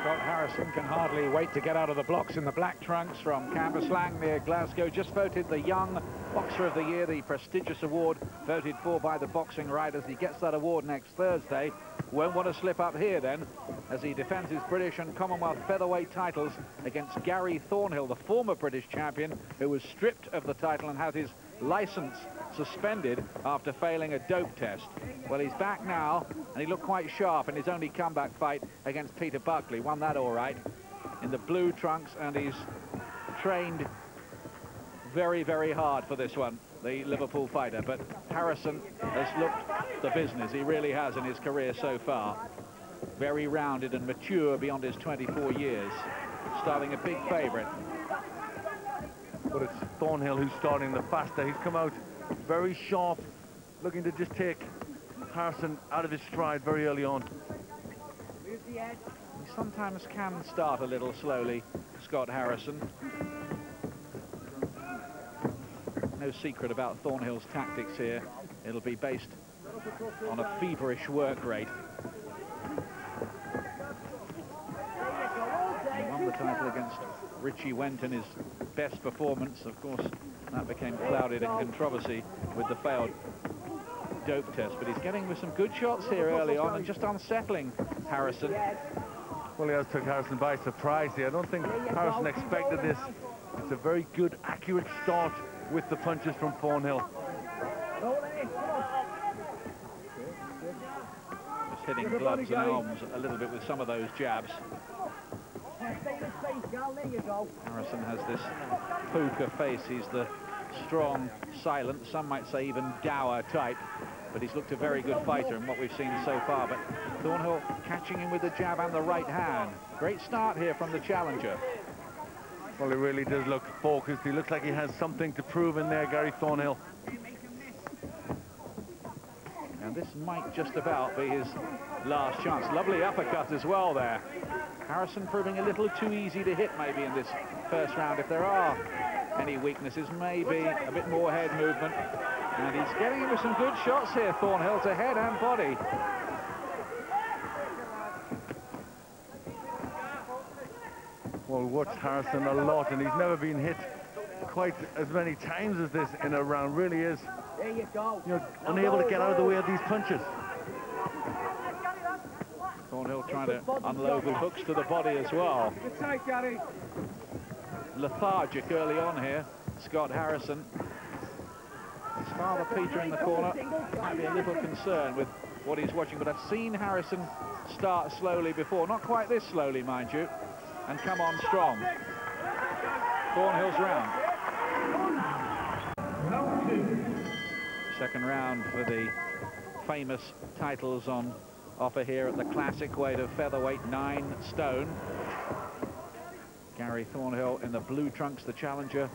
Scott Harrison can hardly wait to get out of the blocks in the black trunks from Cambuslang near Glasgow. Just voted the Young Boxer of the Year, the prestigious award voted for by the boxing writers. He gets that award next Thursday. Won't want to slip up here then, as he defends his British and Commonwealth Featherweight titles against Gary Thornhill, the former British champion, who was stripped of the title and had his licence suspended after failing a dope test. Well, he's back now, and he looked quite sharp in his only comeback fight against Peter Buckley. Won that all right in the blue trunks, and he's trained very, very hard for this one, the Liverpool fighter. But Harrison has looked the business. He really has in his career so far. Very rounded and mature beyond his 24 years. Starting a big favourite. But it's Thornhill who's starting the faster. He's come out very sharp, looking to just take Harrison out of his stride very early on. He sometimes can start a little slowly, Scott Harrison. No secret about Thornhill's tactics here. It'll be based on a feverish work rate. He won the title against Richie Went in his best performance. Of course, that became clouded in controversy with the failed dope test. But he's getting with some good shots here early on and just unsettling Harrison. Well, he has took Harrison by surprise here. I don't think Harrison expected this. It's a very good, accurate start with the punches from Thornhill. Just hitting gloves and arms a little bit with some of those jabs. Harrison has this poker face. He's the strong, silent, some might say even dour type, but he's looked a very good fighter in what we've seen so far. But Thornhill catching him with the jab and the right hand. Great start here from the challenger. Well, he really does look focused. He looks like he has something to prove in there, Gary Thornhill. And this might just about be his last chance. Lovely uppercut as well there. Harrison proving a little too easy to hit maybe in this first round. If there are any weaknesses, maybe a bit more head movement. And he's getting in with some good shots here, Thornhill, to head and body. Well, we watched Harrison a lot, and he's never been hit quite as many times as this in a round. Really is, unable to get out of the way of these punches. Thornhill trying to unload with hooks to the body as well. Lethargic early on here, Scott Harrison. His father Peter in the corner might be a little concerned with what he's watching, but I've seen Harrison start slowly before, not quite this slowly, mind you, and come on strong. Thornhill's round. Second round for the famous titles on offer here at the classic weight of featherweight, 9 stone. Gary Thornhill in the blue trunks, the challenger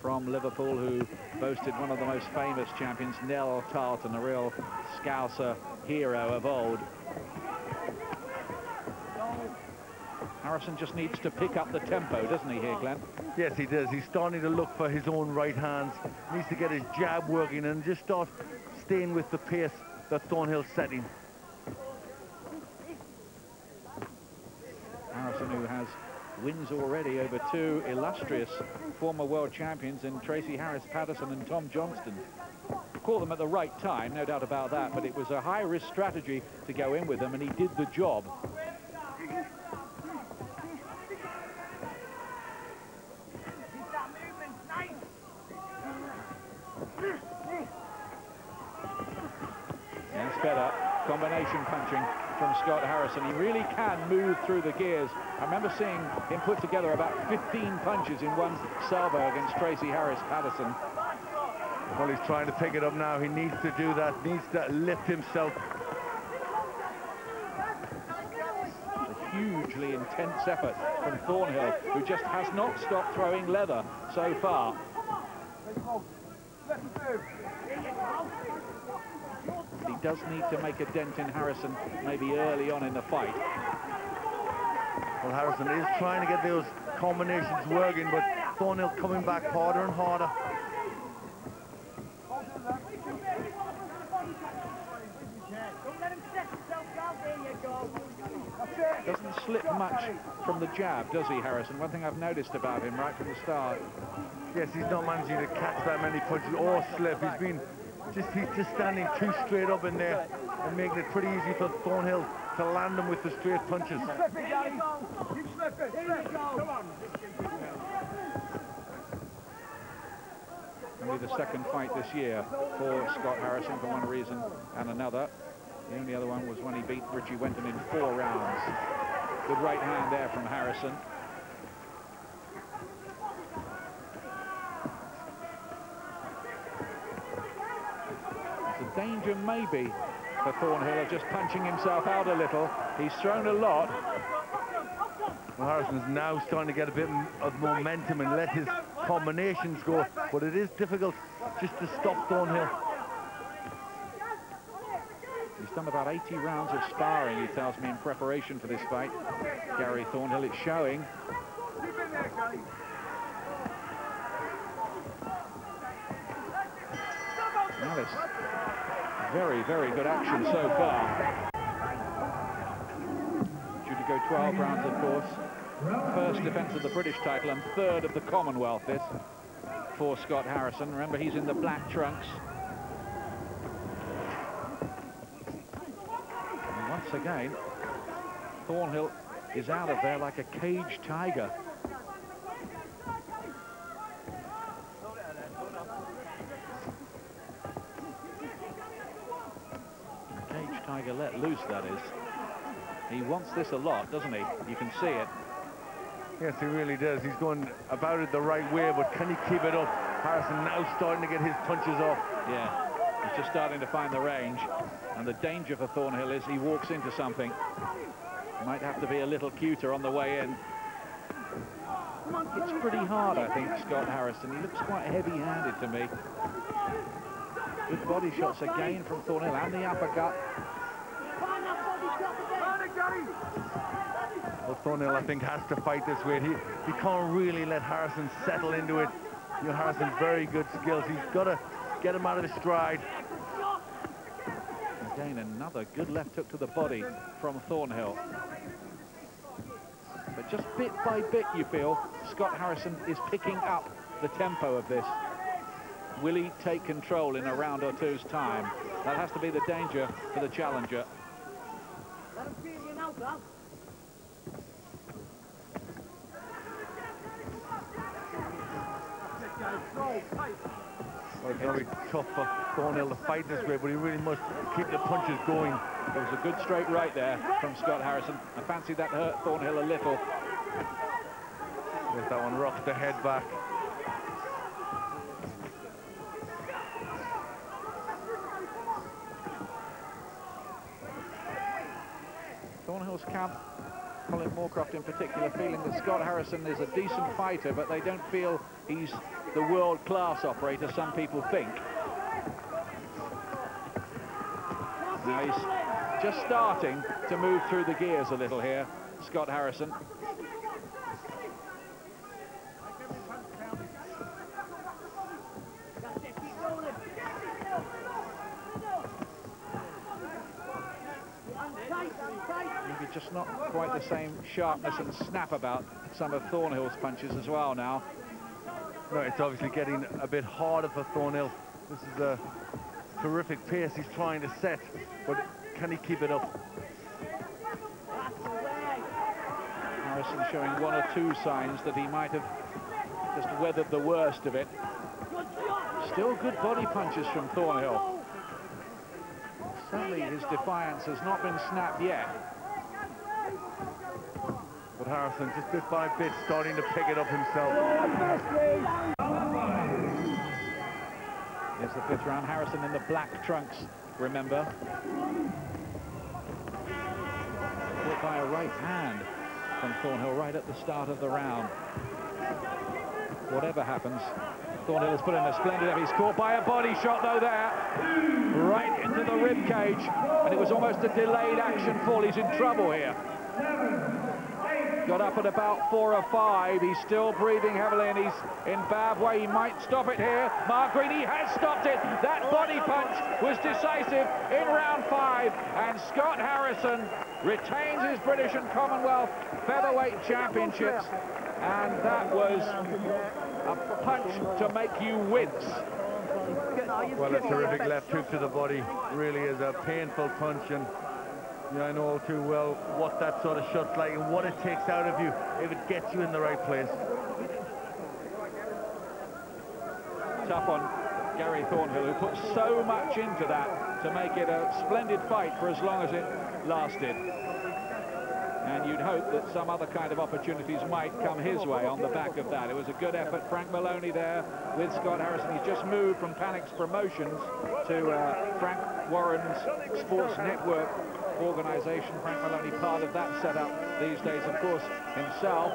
from Liverpool, who boasted one of the most famous champions, Nell Tarleton, a real Scouser hero of old. Harrison just needs to pick up the tempo, doesn't he here, Glenn? Yes, he does. He's starting to look for his own right hands. He needs to get his jab working and just start staying with the pace that Thornhill's setting. Harrison, who has wins already over 2 illustrious former world champions in Tracy Harris-Patterson and Tom Johnston. Caught them at the right time, no doubt about that, but it was a high-risk strategy to go in with them, and he did the job. That's better. Combination punching from Scott Harrison. He really can move through the gears. I remember seeing him put together about 15 punches in one salvo against Tracy Harris-Patterson. Well, he's trying to pick it up now. He needs to do that, needs to lift himself. A hugely intense effort from Thornhill, who just has not stopped throwing leather so far. He does need to make a dent in Harrison, maybe early on in the fight. Well, Harrison is trying to get those combinations working, but Thornhill coming back harder and harder. Doesn't slip much from the jab, does he, Harrison? One thing I've noticed about him right from the start. Yes, he's not managing to catch that many punches or slip. He's just standing too straight up in there and making it pretty easy for Thornhill to land him with the straight punches. Keep slipping. Come on. Only the second fight this year for Scott Harrison for one reason and another. The only other one was when he beat Richie Wenton in 4 rounds. Good right hand there from Harrison. The danger maybe for Thornhill of just punching himself out a little. He's thrown a lot. Well, Harrison's now starting to get a bit of momentum and let his combinations go, but it is difficult just to stop Thornhill. He's done about 80 rounds of sparring, he tells me, in preparation for this fight. Gary Thornhill, it's showing. Now this very, very good action so far. Due to go 12 rounds, of course. First defence of the British title and 3rd of the Commonwealth, this, for Scott Harrison. Remember, he's in the black trunks. And once again, Thornhill is out of there like a caged tiger. A caged tiger let loose, that is. He wants this a lot, doesn't he? You can see it. Yes, he really does. He's going about it the right way, but can he keep it up? Harrison now starting to get his punches off. Yeah, he's just starting to find the range. And the danger for Thornhill is he walks into something. Might have to be a little cuter on the way in. It's pretty hard, I think, Scott Harrison. He looks quite heavy-handed to me. Good body shots again from Thornhill and the uppercut. Well, Thornhill, I think, has to fight this way. He can't really let Harrison settle into it. You know, Harrison's very good skills. He's got to get him out of his stride. Again, another good left hook to the body from Thornhill. But just bit by bit, you feel, Scott Harrison is picking up the tempo of this. Will he take control in a round or two's time? That has to be the danger for the challenger. Let him see you now, Bob. Well, it's going to be tough for Thornhill to fight this way, but he really must keep the punches going. There was a good straight right there from Scott Harrison. I fancy that hurt Thornhill a little. There's that one, rocks the head back. Thornhill's camp, Colin Moorcroft in particular, feeling that Scott Harrison is a decent fighter, but they don't feel he's the world-class operator some people think. Now he's just starting to move through the gears a little here, Scott Harrison. Maybe just not quite the same sharpness and snap about some of Thornhill's punches as well now. No, it's obviously getting a bit harder for Thornhill. This is a terrific pace he's trying to set, but can he keep it up? Harrison showing 1 or 2 signs that he might have just weathered the worst of it. Still good body punches from Thornhill. Certainly his defiance has not been snapped yet. But Harrison, just bit by bit, starting to pick it up himself. Here's the 5th round. Harrison in the black trunks, remember. Caught by a right hand from Thornhill right at the start of the round. Whatever happens, Thornhill has put in a splendid effort. He's caught by a body shot, though, there. Right into the rib cage. And it was almost a delayed action fall. He's in trouble here. got up at about 4 or 5. He's still breathing heavily, and he's in bad way. He might stop it here. Mark Green, he has stopped it. That body punch was decisive in round 5, and Scott Harrison retains his British and Commonwealth Featherweight Championships, and that was a punch to make you wince. Well, a terrific left hook to the body. Really is a painful punch, and I know too well what that sort of shot's like and what it takes out of you if it gets you in the right place. Tough on Gary Thornhill, who put so much into that to make it a splendid fight for as long as it lasted. And you'd hope that some other kind of opportunities might come his way on the back of that. It was a good effort. Frank Maloney there with Scott Harrison. He's just moved from Panic's Promotions to Frank Warren's Sports Network organisation. Frank Maloney, part of that setup these days, of course, himself.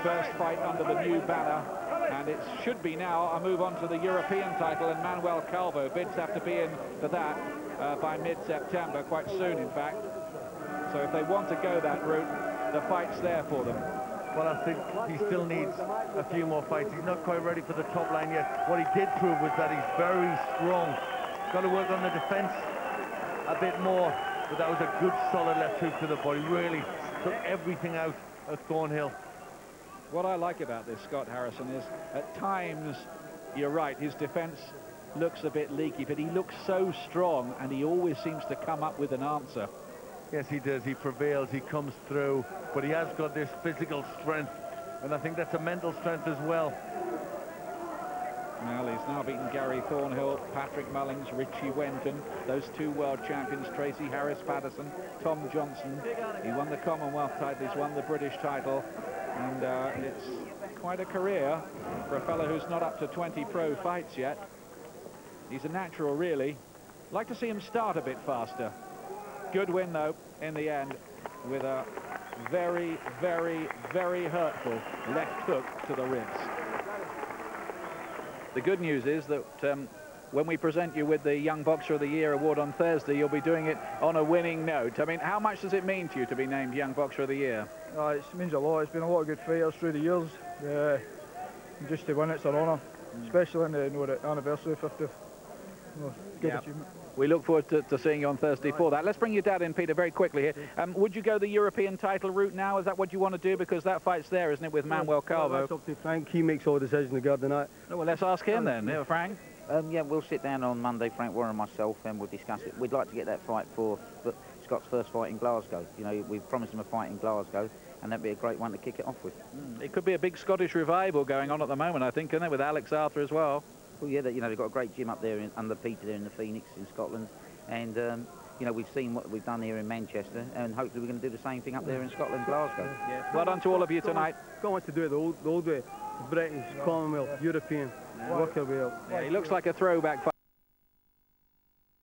First fight under the new banner, and it should be now a move on to the European title, and Manuel Calvo. Bids have to be in for that by mid-September, quite soon, in fact. So if they want to go that route, the fight's there for them. Well, I think he still needs a few more fights. He's not quite ready for the top line yet. What he did prove was that he's very strong. Got to work on the defence a bit more, but that was a good, solid left hook to the body. Really took everything out of Thornhill. What I like about this Scott Harrison is, at times, you're right, his defence looks a bit leaky, but he looks so strong, and he always seems to come up with an answer. Yes, he does. He prevails. He comes through. But he has got this physical strength. And I think that's a mental strength as well. Well, he's now beaten Gary Thornhill, Patrick Mullings, Richie Wenton, those two world champions, Tracy Harris-Patterson, Tom Johnson. He won the Commonwealth title. He's won the British title. And it's quite a career for a fellow who's not up to 20 pro fights yet. He's a natural, really. Like to see him start a bit faster. Good win, though, in the end, with a very, very, very hurtful left hook to the ribs. The good news is that when we present you with the Young Boxer of the Year award on Thursday, you'll be doing it on a winning note. I mean, how much does it mean to you to be named Young Boxer of the Year? It means a lot. It's been a lot of good fighters through the years. Just to win, it's an honour, especially in the anniversary 50th. Good achievement. We look forward to seeing you on Thursday for that. Let's bring your dad in, Peter, very quickly here. Would you go the European title route now? Is that what you want to do? Because that fight's there, isn't it, with Manuel Calvo? That's up to Frank. He makes all the decisions regarding that. Well, let's ask him then. Yeah, Frank? Yeah, we'll sit down on Monday, Frank Warren and myself, and we'll discuss it. We'd like to get that fight for Scott's first fight in Glasgow. You know, we've promised him a fight in Glasgow, and that'd be a great one to kick it off with. It could be a big Scottish revival going on at the moment, I think, isn't it, with Alex Arthur as well? Well, yeah, they've got a great gym up there under Peter there in the Phoenix in Scotland, and we've seen what we've done here in Manchester, and hopefully we're going to do the same thing up there in Scotland, Glasgow. Yeah. Well done to all of you tonight. Got want to do it the old way, British, Commonwealth, European, work our way up. Yeah, he looks like a throwback fight.